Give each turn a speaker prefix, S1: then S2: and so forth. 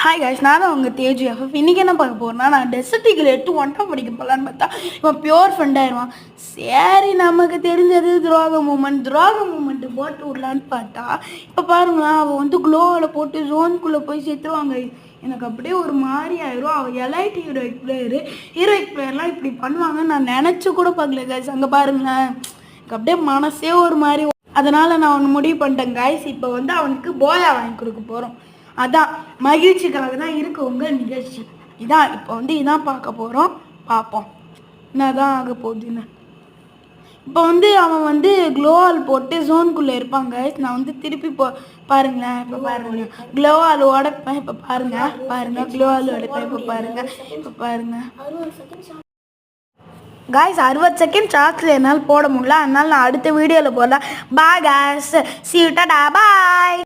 S1: Hi guys, நான் தான் உங்கள் தேஜு எஃப்எஃப். இன்றைக்கி என்ன பார்க்க போகிறேன்னா, நான் டெசர்ட்டிக்கில் எடுத்து ஒன்றாம் படிக்க போகலான்னு பார்த்தா இவன் பியோர் ஃப்ரெண்ட் ஆயிடுவான். சரி, நமக்கு தெரிஞ்சது துரோக மூமெண்ட்டு போட்டு விடலான்னு பார்த்தா இப்போ பாருங்களேன், அவள் வந்து க்ளோவில் போட்டு ஜோனுக்குள்ளே போய் சேர்த்துருவாங்க. எனக்கு அப்படியே ஒரு மாதிரி ஆயிரும். அவள் எலைட் ஹீரோயிக் பிளேயர்லாம் இப்படி பண்ணுவாங்கன்னு நான் நினச்சி கூட பார்க்கல காய்ஸ். அங்கே பாருங்களேன், எனக்கு அப்படியே மனசே ஒரு மாதிரி. அதனால் நான் ஒன்று முடிவு பண்ணிட்டேன் காய்ஸ். இப்போ வந்து அவனுக்கு போயா வாங்கி கொடுக்க போகிறோம். அதான் மகிழ்ச்சிக்காக தான் இருக்கு உங்கள் நிகழ்ச்சி. இப்போ வந்து இதான் பார்க்க போகிறோம். பார்ப்போம் என்னதான் ஆக போகுதுன்னு. இப்போ வந்து அவன் வந்து க்ளோவால் போட்டு ஜோனுக்குள்ளே இருப்பாங்க. நான் வந்து திருப்பி பாருங்களேன். இப்போ பாருங்க, க்ளோவால் உடைப்பேன். இப்போ பாருங்க க்ளோவால் உடைப்பேன். இப்போ பாருங்க காய்ஸ், 60 செகண்ட் சார்ஜில் என்னால் போட முடியல. அதனால நான் அடுத்த வீடியோவில் போடலாம். Bye guys, see you, Tata, bye.